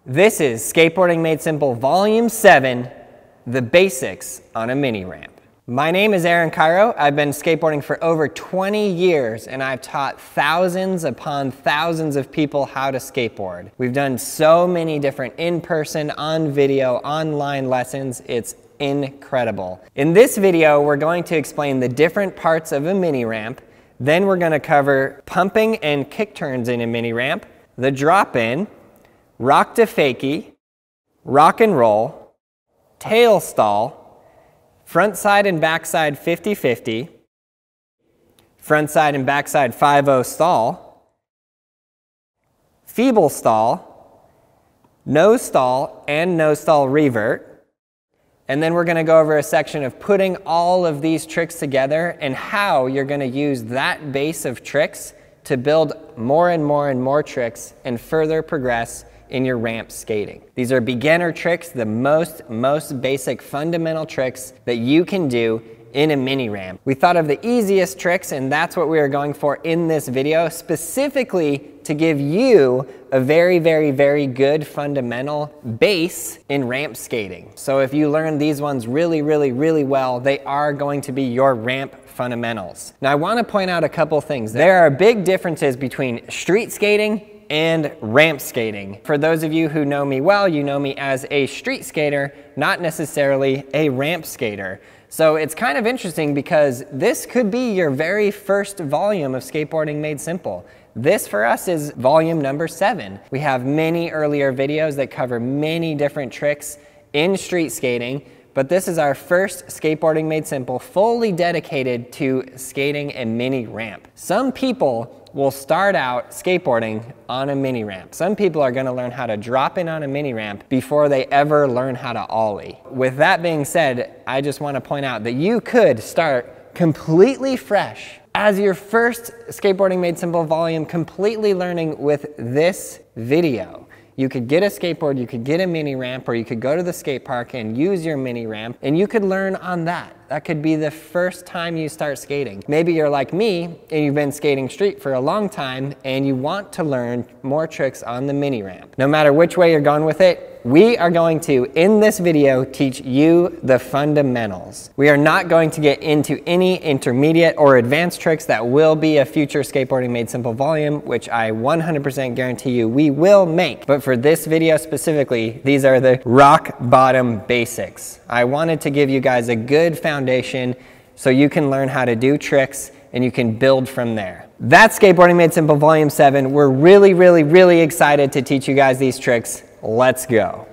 This is Skateboarding Made Simple Volume 7, The Basics on a Mini Ramp. My name is Kyro. I've been skateboarding for over 20 years and I've taught thousands upon thousands of people how to skateboard. We've done so many different in-person, on-video, online lessons. It's incredible. In this video, we're going to explain the different parts of a mini ramp. Then we're going to cover pumping and kick turns in a mini ramp, the drop-in, rock to fakie, rock and roll, tail stall, front side and backside 50-50, front side and backside 5-0 stall, feeble stall, no stall and no stall revert. And then we're going to go over a section of putting all of these tricks together and how you're going to use that base of tricks to build more and more and more tricks and further progress in your ramp skating. These are beginner tricks, the most basic fundamental tricks that you can do in a mini ramp. We thought of the easiest tricks and that's what we are going for in this video, specifically to give you a very good fundamental base in ramp skating. So if you learn these ones really well, they are going to be your ramp fundamentals. Now I want to point out a couple things. There are big differences between street skating and ramp skating. For those of you who know me well, you know me as a street skater, not necessarily a ramp skater. So it's kind of interesting because this could be your very first volume of Skateboarding Made Simple. This for us is volume number 7. We have many earlier videos that cover many different tricks in street skating, but this is our first Skateboarding Made Simple fully dedicated to skating a mini ramp. Some people will start out skateboarding on a mini ramp. Some people are going to learn how to drop in on a mini ramp before they ever learn how to ollie. With that being said, I just want to point out that you could start completely fresh as your first Skateboarding Made Simple volume, completely learning with this video. You could get a skateboard, you could get a mini ramp, or you could go to the skate park and use your mini ramp, and you could learn on that. That could be the first time you start skating. Maybe you're like me and you've been skating street for a long time and you want to learn more tricks on the mini ramp. No matter which way you're going with it, we are going to, in this video, teach you the fundamentals. We are not going to get into any intermediate or advanced tricks. That will be a future Skateboarding Made Simple volume, which I 100% guarantee you we will make. But for this video specifically, these are the rock bottom basics. I wanted to give you guys a good foundation so you can learn how to do tricks and you can build from there. That's Skateboarding Made Simple Volume 7. We're really excited to teach you guys these tricks. Let's go.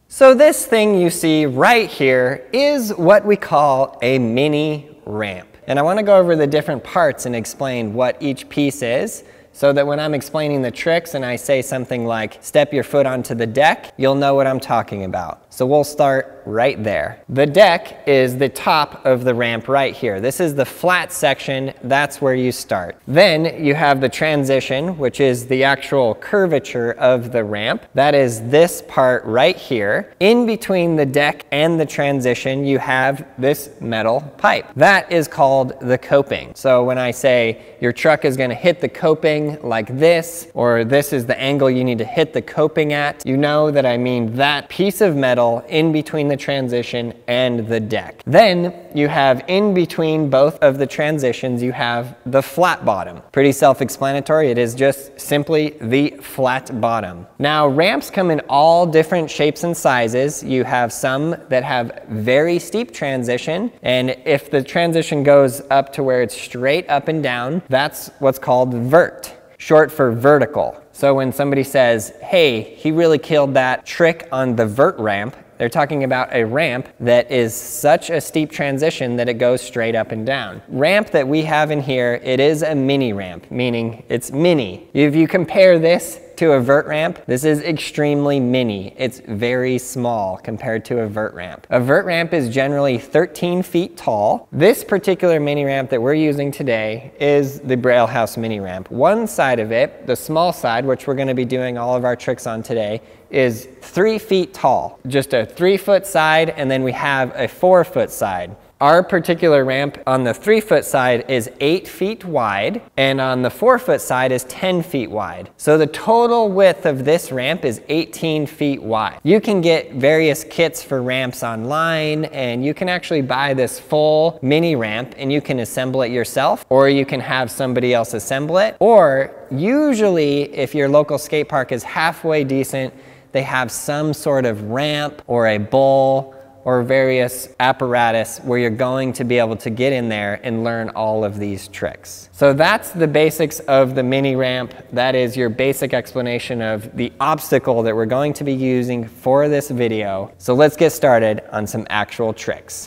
So this thing you see right here is what we call a mini ramp. And I want to go over the different parts and explain what each piece is, so that when I'm explaining the tricks and I say something like step your foot onto the deck, you'll know what I'm talking about. So we'll start right there. The deck is the top of the ramp right here. This is the flat section. That's where you start. Then you have the transition, which is the actual curvature of the ramp. That is this part right here. In between the deck and the transition, you have this metal pipe. That is called the coping. So when I say your truck is going to hit the coping like this, or this is the angle you need to hit the coping at, you know that I mean that piece of metal in between the transition and the deck. Then you have in between both of the transitions, you have the flat bottom. Pretty self-explanatory. It is just simply the flat bottom. Now ramps come in all different shapes and sizes. You have some that have very steep transition, and if the transition goes up to where it's straight up and down, that's what's called vert, short for vertical. So when somebody says, hey, he really killed that trick on the vert ramp, they're talking about a ramp that is such a steep transition that it goes straight up and down. Ramp that we have in here, it is a mini ramp, meaning it's mini. If you compare this to a vert ramp, this is extremely mini. It's very small compared to a vert ramp. A vert ramp is generally 13 feet tall. This particular mini ramp that we're using today is the Braille House mini ramp. One side of it, the small side, which we're going to be doing all of our tricks on today, is 3 feet tall. Just a 3-foot side, and then we have a 4-foot side. Our particular ramp on the 3-foot side is 8 feet wide, and on the 4-foot side is 10 feet wide. So the total width of this ramp is 18 feet wide. You can get various kits for ramps online, and you can actually buy this full mini ramp and you can assemble it yourself, or you can have somebody else assemble it. Or usually, if your local skate park is halfway decent, they have some sort of ramp or a bowl or various apparatus where you're going to be able to get in there and learn all of these tricks. So that's the basics of the mini ramp. That is your basic explanation of the obstacle that we're going to be using for this video. So let's get started on some actual tricks.